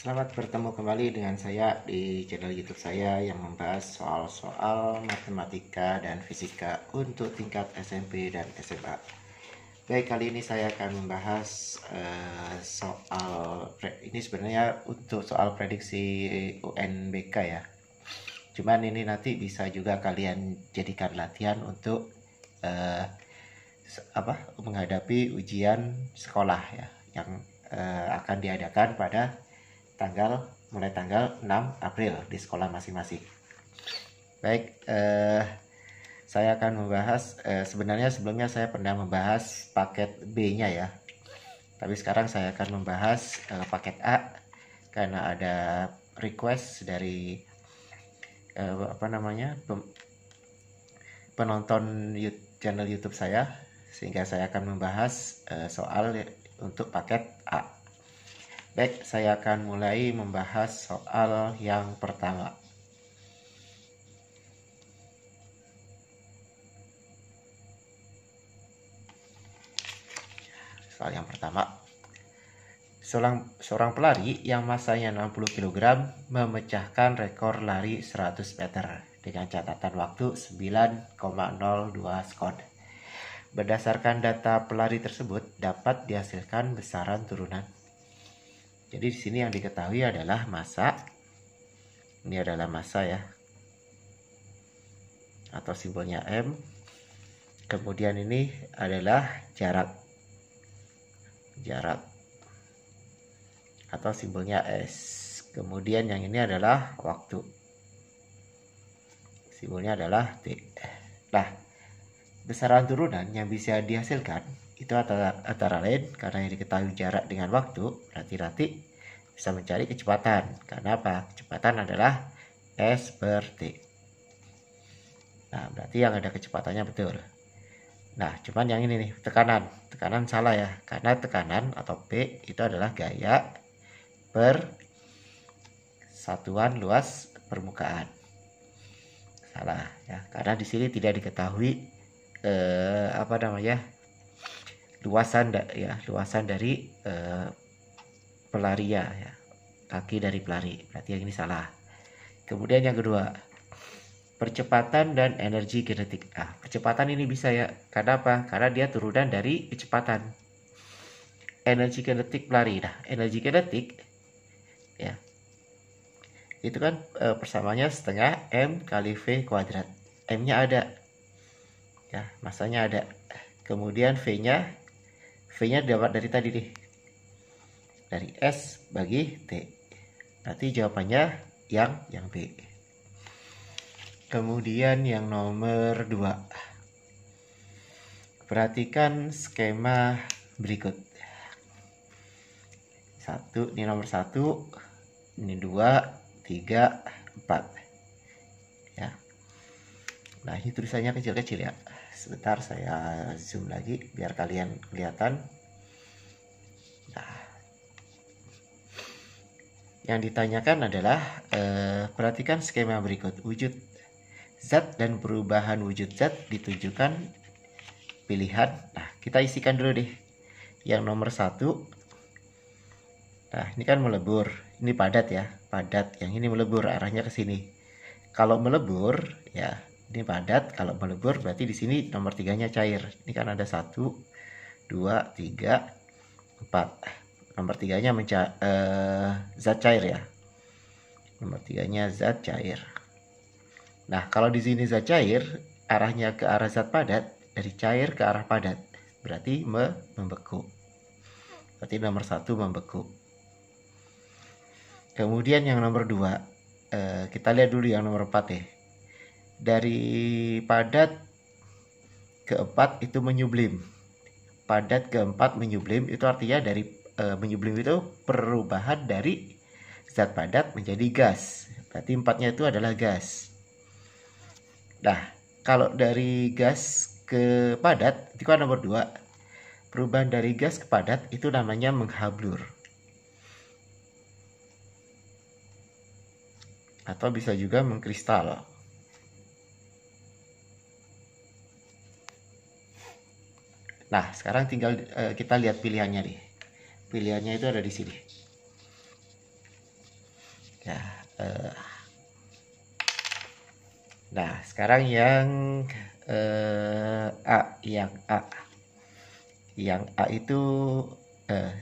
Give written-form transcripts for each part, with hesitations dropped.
Selamat bertemu kembali dengan saya di channel YouTube saya yang membahas soal-soal matematika dan fisika untuk tingkat SMP dan SMA. Baik, kali ini saya akan membahas ini sebenarnya untuk soal prediksi UNBK ya. Cuman ini nanti bisa juga kalian jadikan latihan untuk menghadapi ujian sekolah ya yang akan diadakan pada mulai tanggal 6 April di sekolah masing-masing. Baik, saya akan membahas sebenarnya sebelumnya saya pernah membahas paket B-nya ya. Tapi sekarang saya akan membahas paket A karena ada request dari penonton channel YouTube saya, sehingga saya akan membahas soal untuk paket A. Baik, saya akan mulai membahas soal yang pertama. Soal yang pertama. Seorang pelari yang masanya 60 kg memecahkan rekor lari 100 meter dengan catatan waktu 9,02 sekon. Berdasarkan data pelari tersebut dapat dihasilkan besaran turunan. Jadi di sini yang diketahui adalah massa. Ini adalah massa ya. Atau simbolnya M. Kemudian ini adalah jarak. Atau simbolnya S. Kemudian yang ini adalah waktu. Simbolnya adalah T. Nah, besaran turunan yang bisa dihasilkan itu antara lain karena yang diketahui jarak dengan waktu, berarti bisa mencari kecepatan. Karena apa? Kecepatan adalah S per T. Nah, berarti yang ada kecepatannya betul. Nah, cuman yang ini nih, tekanan salah ya, karena tekanan atau P itu adalah gaya per satuan luas permukaan. Salah ya, karena di sini tidak diketahui luasan dari pelarinya ya, kaki dari pelari. Berarti yang ini salah. Kemudian yang kedua, percepatan dan energi kinetik. Percepatan ini bisa ya, karena apa? Karena dia turunan dari kecepatan. Energi kinetik pelari. Nah, energi kinetik ya, itu kan persamanya setengah M kali V kuadrat. M-nya ada ya, masanya ada. Kemudian V-nya dapat dari tadi nih, dari S bagi T. Nanti jawabannya yang B. Kemudian yang nomor 2, perhatikan skema berikut. Ini nomor 1, ini 2, 3, 4 ya. Nah, ini tulisannya kecil-kecil ya. Sebentar saya zoom lagi biar kalian kelihatan. Nah, yang ditanyakan adalah perhatikan skema berikut. Wujud zat dan perubahan wujud zat ditunjukkan pilihan. Nah, kita isikan dulu deh. Yang nomor 1. Nah, ini kan melebur. Ini padat ya, padat. Yang ini melebur, arahnya ke sini. Kalau melebur ya, ini padat. Kalau melebur berarti di sini nomor 3-nya cair. Ini kan ada 1, 2, 3, 4. Nomor 3-nya zat cair ya. Nomor 3-nya zat cair. Nah, kalau di sini zat cair, arahnya ke arah zat padat, dari cair ke arah padat. Berarti membeku. Berarti nomor 1 membeku. Kemudian yang nomor 2, kita lihat dulu yang nomor 4 ya. Dari padat ke 4 itu menyublim. Padat ke 4 menyublim, itu artinya dari menyublim itu perubahan dari zat padat menjadi gas. Berarti 4-nya itu adalah gas. Nah, kalau dari gas ke padat itu kan nomor 2. Perubahan dari gas ke padat itu namanya menghablur. Atau bisa juga mengkristal. Nah, sekarang tinggal kita lihat pilihannya nih. Pilihannya itu ada di sini. Ya, nah sekarang yang A, yang A itu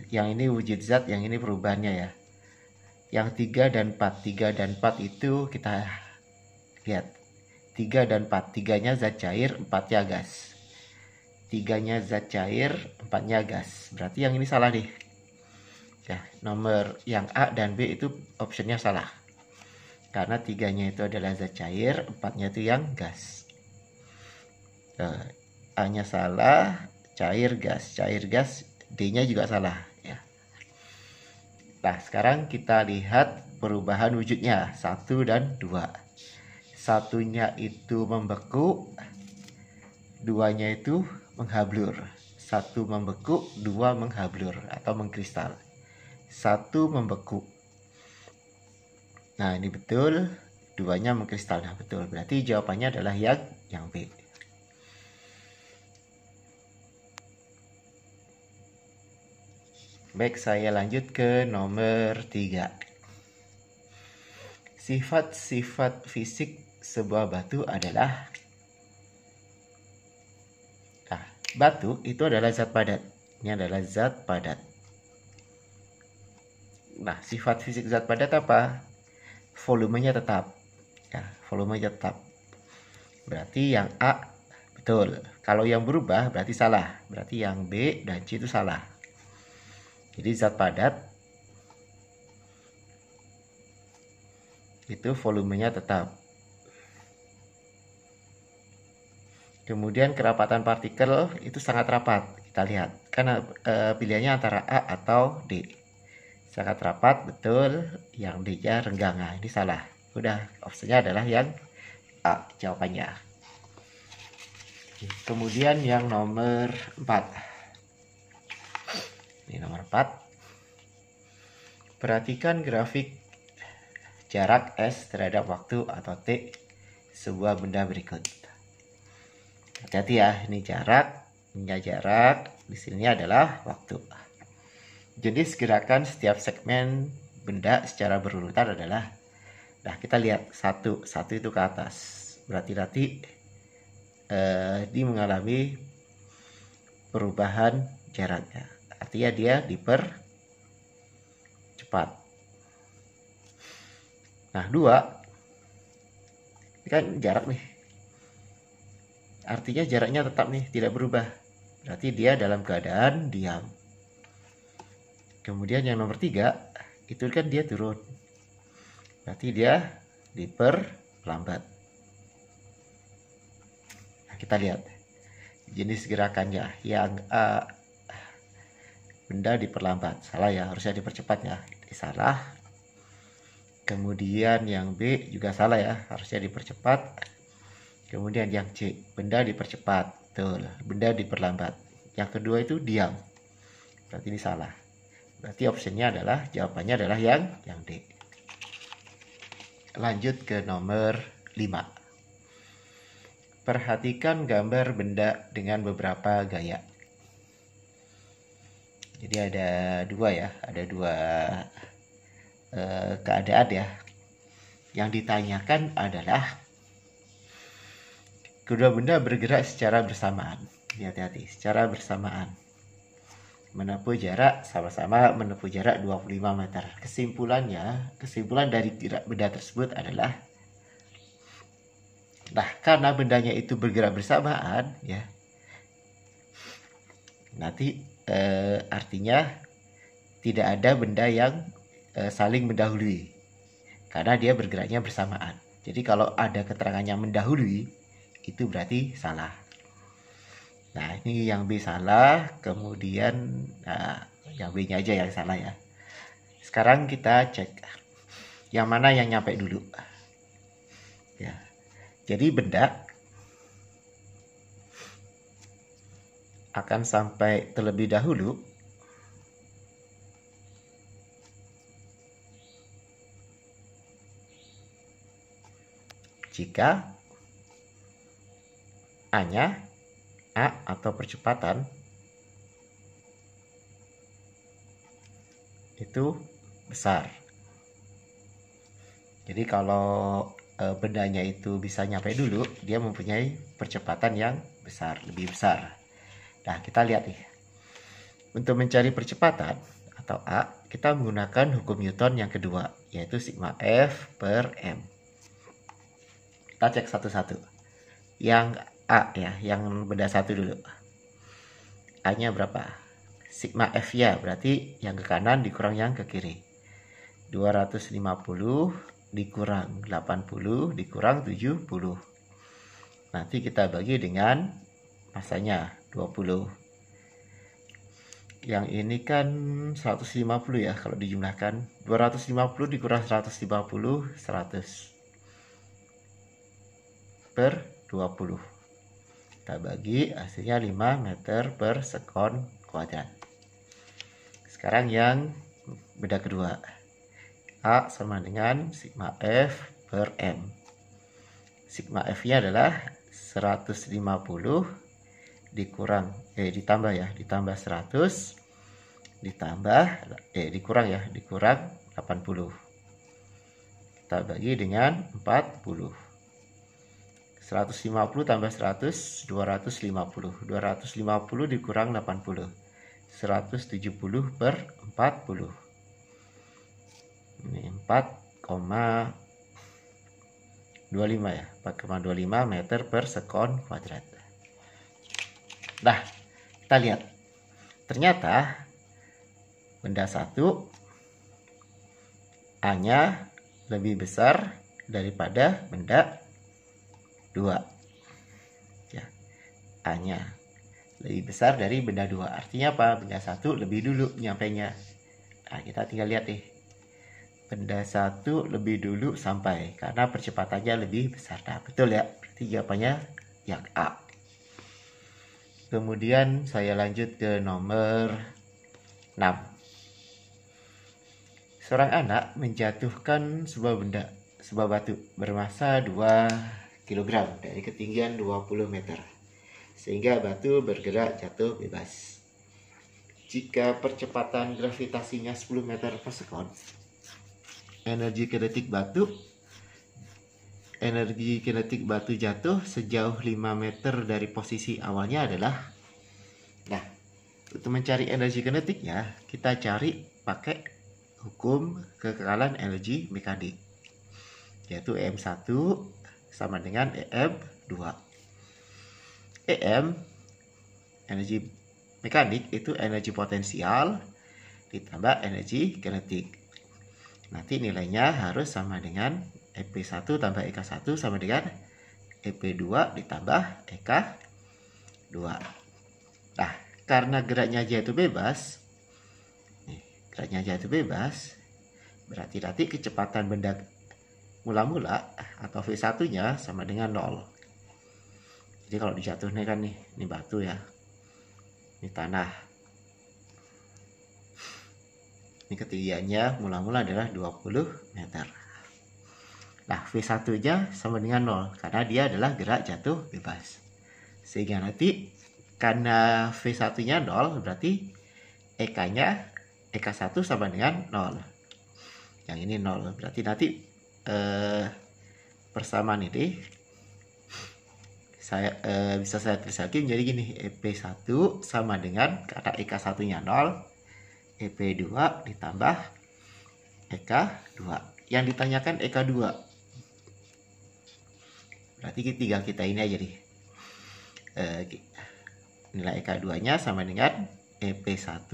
yang ini wujud zat, yang ini perubahannya ya. Yang 3 dan 4, 3 dan 4 itu kita lihat. 3 dan 4, 3-nya zat cair, 4-nya gas. 3-nya zat cair, 4-nya gas. Berarti yang ini salah nih. Ya, nomor yang A dan B itu optionnya salah. Karena 3-nya itu adalah zat cair, 4-nya itu yang gas. A-nya salah, cair gas, D-nya juga salah ya. Nah, sekarang kita lihat perubahan wujudnya 1 dan 2. Satunya itu membeku, 2-nya itu menghablur. 1 membeku, 2 menghablur atau mengkristal. 1 membeku. Nah, ini betul, 2-nya mengkristal. Nah, betul. Berarti jawabannya adalah yang B. Baik, saya lanjut ke nomor 3. Sifat-sifat fisik sebuah batu adalah, nah, batu itu adalah zat padat. Ini adalah zat padat. Nah, sifat fisik zat padat apa? Volumenya tetap. Ya, volumenya tetap. Berarti yang A betul. Kalau yang berubah berarti salah. Berarti yang B dan C itu salah. Jadi zat padat itu volumenya tetap. Kemudian kerapatan partikel itu sangat rapat. Kita lihat. Karena pilihannya antara A atau D. Sangat rapat, betul. Yang D-nya renggang. Nah, ini salah. Udah, opsinya adalah yang A jawabannya. Kemudian yang nomor 4. Ini nomor 4. Perhatikan grafik jarak S terhadap waktu atau T sebuah benda berikut. Hati-hati ya, ini jarak, di sini adalah waktu. Jenis gerakan setiap segmen benda secara berurutan adalah, nah kita lihat satu itu ke atas. Berarti dia mengalami perubahan jaraknya. Artinya dia dipercepat. Nah, 2 ini kan jarak nih. Artinya jaraknya tetap nih, tidak berubah. Berarti dia dalam keadaan diam. Kemudian yang nomor 3 itu kan dia turun. Berarti dia diperlambat. Nah, kita lihat jenis gerakannya. Yang A, benda diperlambat. Salah ya, harusnya dipercepat ya. Salah. Kemudian yang B juga salah ya, harusnya dipercepat. Kemudian yang C, benda dipercepat. Betul, benda diperlambat. Yang kedua itu diam. Berarti ini salah. Berarti opsinya adalah, jawabannya adalah yang D. Lanjut ke nomor 5. Perhatikan gambar benda dengan beberapa gaya. Jadi ada 2 ya, ada 2 keadaan ya. Yang ditanyakan adalah kedua benda bergerak secara bersamaan. Hati-hati, secara bersamaan. Sama-sama menempuh jarak 25 meter. Kesimpulan dari gerak benda tersebut adalah, nah, karena bendanya itu bergerak bersamaan ya, nanti artinya tidak ada benda yang saling mendahului karena dia bergeraknya bersamaan. Jadi kalau ada keterangannya mendahului, itu berarti salah. Nah, ini yang B salah, kemudian yang B-nya aja yang salah ya. Sekarang kita cek yang mana yang nyampe dulu. Ya. Jadi benda akan sampai terlebih dahulu jika A-nya, A atau percepatan itu besar. Jadi kalau bendanya itu bisa nyampe dulu, dia mempunyai percepatan yang besar, lebih besar. Nah, kita lihat nih. Untuk mencari percepatan atau A, kita menggunakan hukum Newton yang kedua, yaitu sigma F per M. Kita cek satu-satu. Yang A ya, yang benda satu dulu. A-nya berapa? Sigma F ya, berarti yang ke kanan dikurang yang ke kiri. 250 dikurang 80 dikurang 70. Nanti kita bagi dengan masanya 20. Yang ini kan 150 ya kalau dijumlahkan. 250 dikurang 150, 100 per 20. Kita bagi, hasilnya 5 meter per sekon kuadrat. Sekarang yang benda kedua. A sama dengan sigma F per M. Sigma F-nya adalah 150 dikurang ditambah 100 dikurang 80. Kita bagi dengan 40. 150 tambah 100 250. 250 dikurang 80. 170 per 40. Ini 4,25 ya, 4,25 meter per sekon kuadrat. Nah, kita lihat. Ternyata benda satu A-nya lebih besar daripada benda 2. Ya, A-nya lebih besar dari benda 2. Artinya apa? Benda satu lebih dulu nyampainya. Nah, kita tinggal lihat nih. Benda satu lebih dulu sampai karena percepatannya lebih besar. Nah, betul ya. Berarti jawabannya yang A. Kemudian saya lanjut ke nomor 6. Seorang anak menjatuhkan sebuah batu bermasa 2 kg dari ketinggian 20 meter. Sehingga batu bergerak jatuh bebas. Jika percepatan gravitasinya 10 meter per sekon, energi kinetik batu jatuh sejauh 5 meter dari posisi awalnya adalah. Nah, untuk mencari energi kinetiknya, kita cari pakai hukum kekekalan energi mekanik, yaitu EM1 sama dengan EM2. EM, energi mekanik, itu energi potensial ditambah energi kinetik. Nanti nilainya harus sama dengan EP1 tambah EK1 sama dengan EP2 ditambah EK2. Nah, karena geraknya jatuh bebas, berarti nanti kecepatan benda mula-mula atau V1-nya sama dengan 0. Jadi kalau dijatuh nih kan nih, ini batu ya, ini tanah. Ini ketinggiannya mula-mula adalah 20 meter. Nah, V1-nya sama dengan 0 karena dia adalah gerak jatuh bebas. Sehingga nanti karena V1-nya 0 berarti EK1 sama dengan 0. Yang ini 0. Berarti nanti persamaan ini bisa saya tulis lagi menjadi gini. EP1 sama dengan karena EK1-nya 0. EP2 ditambah EK2. Yang ditanyakan EK2. Berarti tinggal kita ini aja nih. Nilai EK2-nya sama dengan EP1.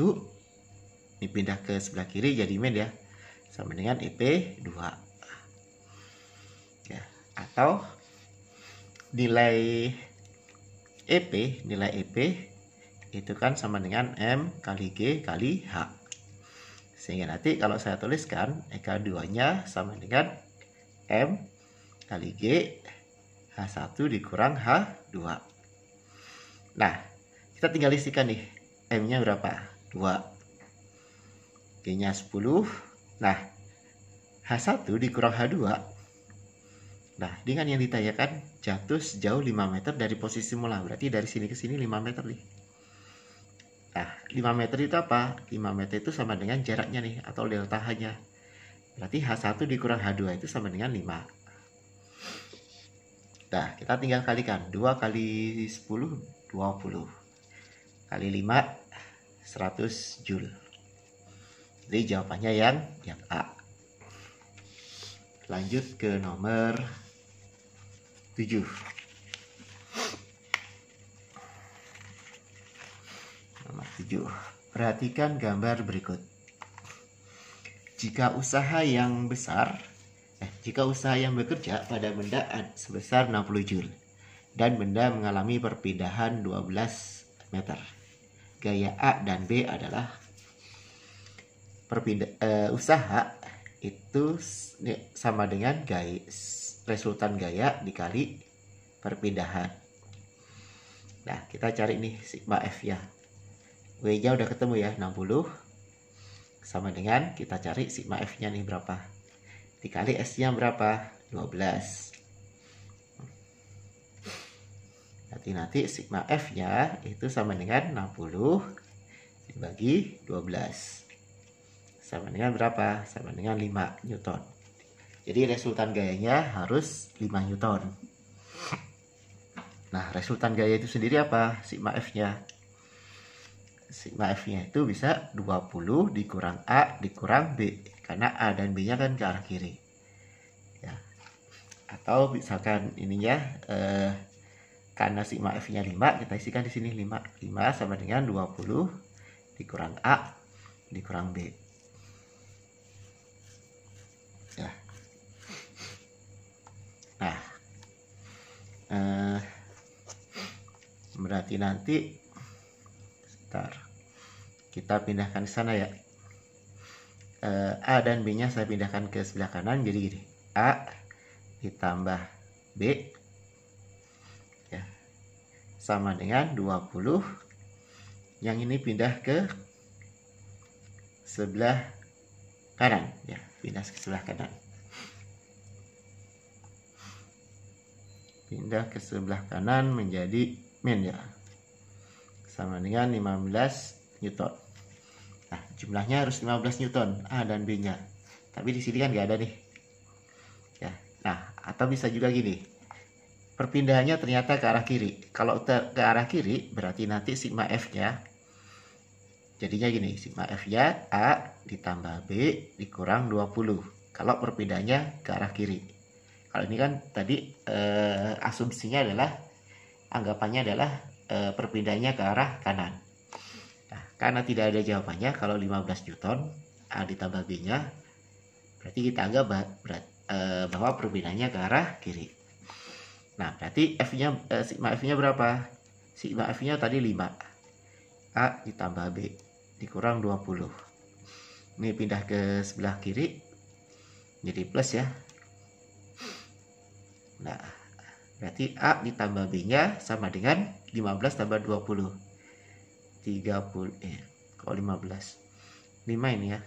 Ini pindah ke sebelah kiri jadi min ya. Sama dengan EP2. Ya, atau nilai EP itu kan sama dengan M kali G kali H. Sehingga nanti kalau saya tuliskan EK2-nya sama dengan M kali G H1 dikurang H2. Nah, kita tinggal isikan nih. M-nya berapa? 2. G-nya 10. Nah, H1 dikurang H2. Nah, dengan yang ditanyakan jatuh sejauh 5 meter dari posisi mula. Berarti dari sini ke sini 5 meter nih. Nah, 5 meter itu apa? 5 meter itu sama dengan jaraknya nih, atau delta H-nya. Berarti H1 dikurang H2 itu sama dengan 5. Nah, kita tinggal kalikan. 2 kali 10, 20. Kali 5, 100 Joule. Jadi jawabannya yang A. Lanjut ke nomor 7. Nomor 7. Perhatikan gambar berikut. Jika usaha yang bekerja pada benda sebesar 60 Joule dan benda mengalami perpindahan 12 meter. Gaya A dan B adalah usaha itu sama dengan resultan gaya dikali perpindahan. Nah, kita cari nih sigma F ya. W-nya udah ketemu ya, 60. Sama dengan kita cari sigma F-nya nih berapa. Dikali S-nya berapa? 12. Nanti sigma F-nya itu sama dengan 60 dibagi 12. Sama dengan berapa? Sama dengan 5 Newton. Jadi resultan gayanya harus 5 Newton. Nah, resultan gaya itu sendiri apa? Sigma F-nya. Sigma F-nya itu bisa 20 dikurang A dikurang B. Karena A dan B-nya kan ke arah kiri. Ya. Atau misalkan ininya karena sigma F-nya 5, kita isikan di sini 5. 5 sama dengan 20 dikurang A dikurang B. Ya. Nah, berarti nanti kita pindahkan ke sana ya. A dan B nya saya pindahkan ke sebelah kanan, jadi gini, A ditambah B ya, sama dengan 20. Yang ini pindah ke sebelah kanan ya, pindah ke sebelah kanan, pindah ke sebelah kanan menjadi min ya, sama dengan 15 Newton. Nah, jumlahnya harus 15 Newton A dan B nya, tapi di sini kan nggak ada nih ya. Nah, atau bisa juga gini, perpindahannya ternyata ke arah kiri. Kalau ke arah kiri berarti nanti sigma F nya jadinya gini, sigma F nya A ditambah B dikurang 20 kalau perpindahannya ke arah kiri. Kalau ini kan tadi asumsinya adalah, anggapannya adalah perpindahannya ke arah kanan. Nah, karena tidak ada jawabannya, kalau 15 Newton A ditambah B nya berarti kita anggap bahwa perpindahannya ke arah kiri. Nah, berarti F-nya sigma F-nya berapa? Sigma F-nya tadi 5. A ditambah B dikurang 20. Ini pindah ke sebelah kiri jadi plus ya. Nah, berarti A ditambah B nya sama dengan 15 tambah 20. 30 kalau 15. 5 ini ya.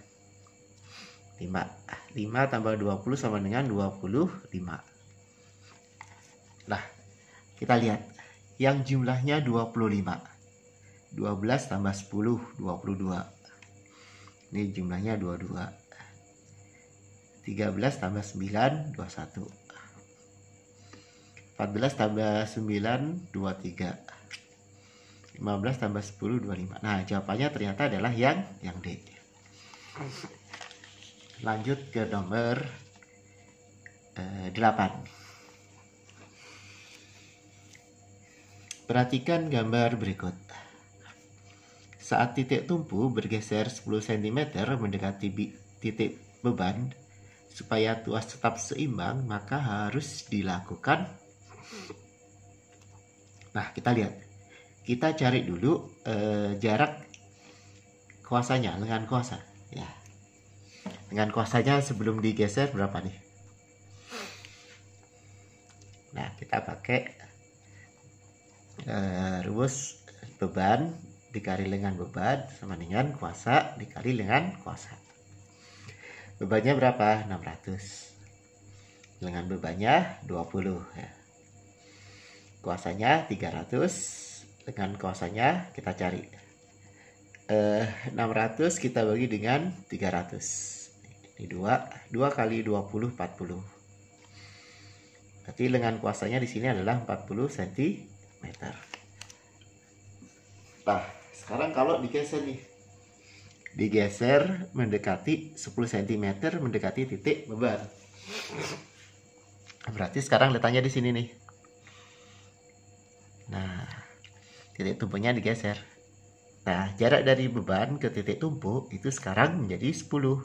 5 tambah 20 sama dengan 25. Nah, kita lihat yang jumlahnya 25. 12 tambah 10 22. Ini jumlahnya 22. 13 tambah 9 21. 14 tambah 9 23. 15 tambah 10 25. Nah, jawabannya ternyata adalah yang D. Lanjut ke nomor 8. Perhatikan gambar berikut. Saat titik tumpu bergeser 10 cm mendekati titik beban, supaya tuas tetap seimbang, maka harus dilakukan. Nah, kita lihat. Kita cari dulu jarak kuasanya, lengan kuasa ya. Lengan kuasanya sebelum digeser berapa nih? Nah, kita pakai rumus beban dikali lengan beban sama dengan kuasa dikali lengan kuasa. Bebannya berapa? 600. Lengan bebannya 20 ya. Kuasanya 300. Dengan kuasanya kita cari 600 kita bagi dengan 300. Ini 2 kali 20 40. Berarti lengan kuasanya di sini adalah 40 cm. Nah, sekarang kalau digeser nih. Digeser mendekati 10 cm mendekati titik beban. Berarti sekarang letaknya di sini nih. Nah, titik tumpunya digeser. Nah, jarak dari beban ke titik tumpu itu sekarang menjadi 10.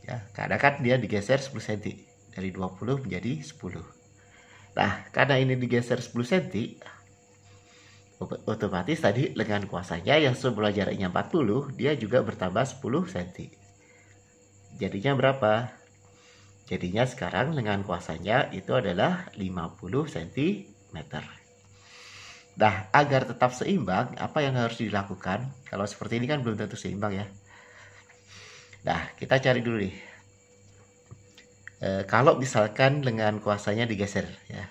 Ya, karena kan dia digeser 10 cm. Dari 20 menjadi 10. Nah, karena ini digeser 10 cm, otomatis tadi lengan kuasanya yang semula jaraknya 40, dia juga bertambah 10 cm. Jadinya berapa? Jadinya sekarang lengan kuasanya itu adalah 50 cm. Nah, agar tetap seimbang, apa yang harus dilakukan? Kalau seperti ini kan belum tentu seimbang ya. Nah, kita cari dulu nih. Kalau misalkan lengan kuasanya digeser ya.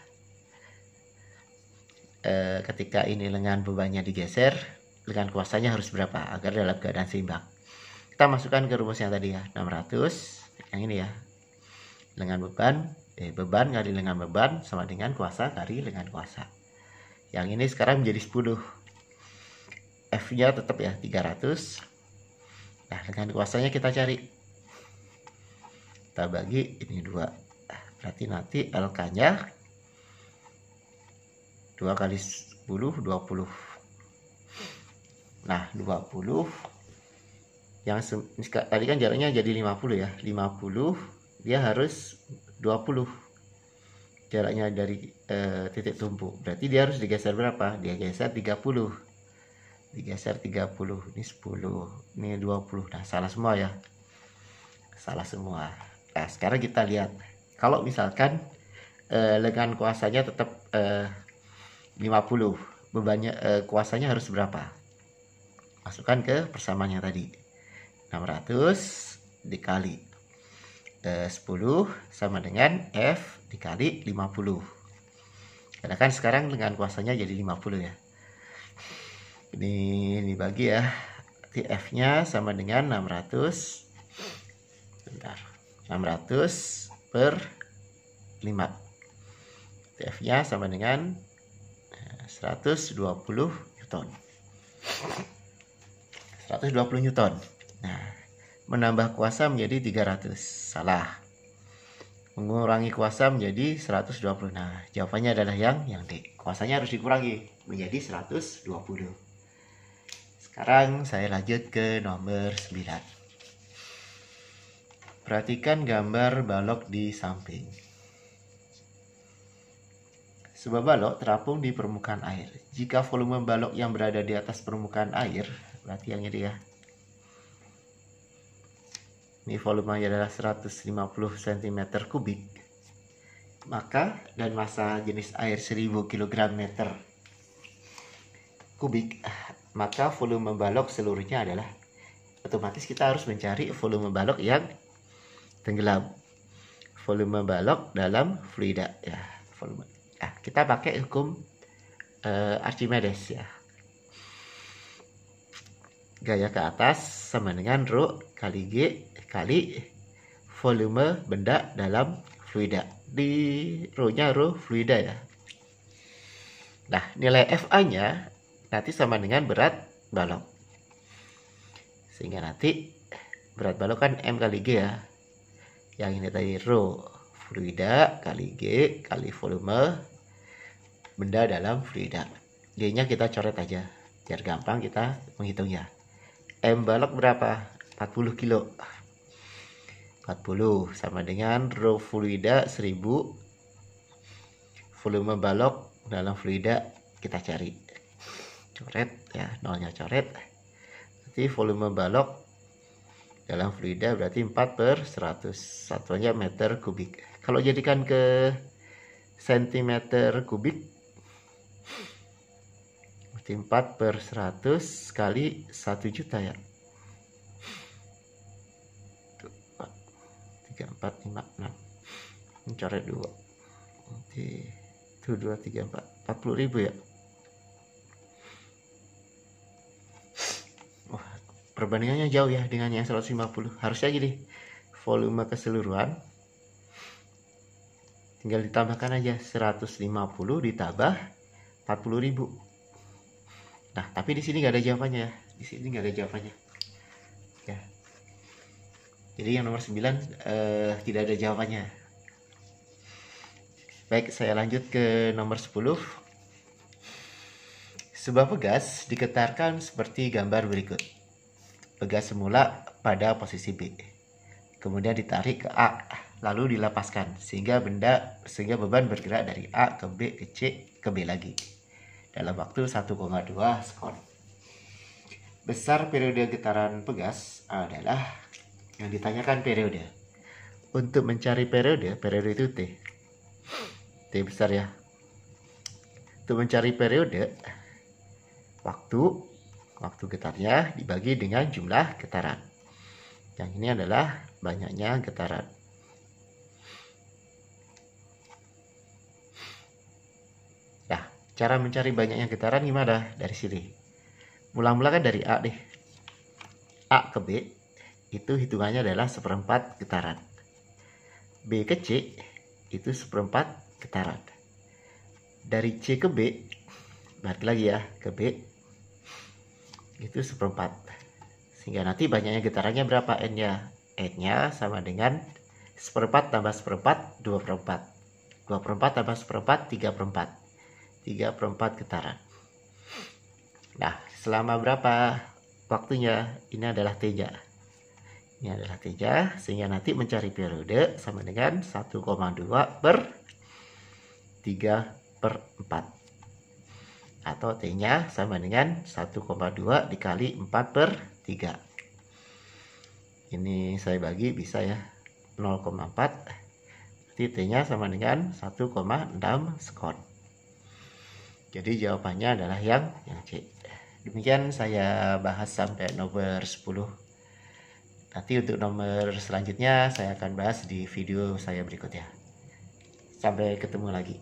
Ketika ini lengan bebannya digeser, lengan kuasanya harus berapa agar dalam keadaan seimbang? Kita masukkan ke rumus yang tadi ya, 600. Yang ini ya. Lengan beban kali lengan beban sama dengan kuasa kali lengan kuasa. Yang ini sekarang menjadi 10. F-nya tetap ya 300. Nah, lengan kuasanya kita cari. Kita bagi ini 2. Berarti nanti LK-nya 2 kali 10 20. Nah, 20 yang tadi kan jaraknya jadi 50 ya. 50 dia harus 20 jaraknya dari titik tumpu. Berarti dia harus digeser berapa? Dia geser 30. Digeser 30. Ini 10. Ini 20. Nah, salah semua ya. Salah semua. Nah, sekarang kita lihat. Kalau misalkan lengan kuasanya tetap 50. Bebannya kuasanya harus berapa? Masukkan ke persamaan yang tadi. 600 dikali 10 sama dengan F dikali 50. Karena kan sekarang lengan kuasanya jadi 50 ya. Ini dibagi ya. Berarti F-nya sama dengan 600. Bentar. 600 per 5. F-nya sama dengan 120 Newton. 120 Newton. Nah, menambah kuasa menjadi 300. Salah. Mengurangi kuasa menjadi 120. Nah, jawabannya adalah yang D. Kuasanya harus dikurangi menjadi 120. Sekarang saya lanjut ke nomor 9. Perhatikan gambar balok di samping. Sebuah balok terapung di permukaan air. Jika volume balok yang berada di atas permukaan air, berarti yang ini ya. Ini volumenya adalah 150 cm kubik. Maka dan massa jenis air 1000 kg meter kubik, maka volume balok seluruhnya adalah, otomatis kita harus mencari volume balok yang tenggelam. Volume balok dalam fluida ya, volume. Nah, kita pakai hukum Archimedes ya. Gaya ke atas sama dengan Rho kali G kali volume benda dalam fluida. Di Rho-nya Rho fluida ya. Nah, nilai FA-nya nanti sama dengan berat balok. Sehingga nanti berat balok kan M kali G ya. Yang ini tadi Rho fluida kali G kali volume benda dalam fluida. G-nya kita coret aja biar gampang kita menghitungnya. M balok berapa? 40 kilo. 40 sama dengan Rho fluida 1000. Volume balok dalam fluida kita cari. Coret ya, nolnya coret. Berarti volume balok dalam fluida berarti 4/100. Satuannya meter kubik. Kalau jadikan ke sentimeter kubik, berarti 4/100 kali 1 juta ya. 3, 4, 5, 6. Coret 2. Oke. Itu 2, 3, 4. 40.000 ya. Wah, perbandingannya jauh ya dengan yang 150. Harusnya gini, volume keseluruhan tinggal ditambahkan aja 150 ditambah 40.000. Nah, tapi di sini nggak ada jawabannya ya. Di sini nggak ada jawabannya. Ya. Jadi yang nomor 9 tidak ada jawabannya. Baik, saya lanjut ke nomor 10. Sebuah pegas diketarkan seperti gambar berikut. Pegas semula pada posisi B, kemudian ditarik ke A, lalu dilepaskan sehingga beban bergerak dari A ke B ke C ke B lagi dalam waktu 1,2 sekon. Besar periode getaran pegas adalah yang ditanyakan periode. Untuk mencari periode itu T besar ya. Untuk mencari periode, waktu getarnya dibagi dengan jumlah getaran. Yang ini adalah banyaknya getaran. Nah, cara mencari banyaknya getaran gimana? Dari sini. Mula-mula kan dari A deh. A ke B itu hitungannya adalah 1/4 getaran. B ke C itu 1/4 getaran. Dari C ke B, balik lagi ya ke B, itu 1/4. Sehingga nanti banyaknya getarannya berapa N-nya? N-nya sama dengan 1/4 tambah 1/4, 2/4. 2/4 tambah 1/4, 3/4. 3/4 getaran. Nah, selama berapa waktunya? Ini adalah T-nya. Ini adalah T-nya, sehingga nanti mencari periode sama dengan 1,2 per 3/4. Atau T-nya sama dengan 1,2 dikali 4/3. Ini saya bagi bisa ya 0,4. Jadi T-nya sama dengan 1,6 sekon. Jadi jawabannya adalah yang C. Demikian saya bahas sampai nomor 10. Nanti untuk nomor selanjutnya saya akan bahas di video saya berikutnya. Sampai ketemu lagi.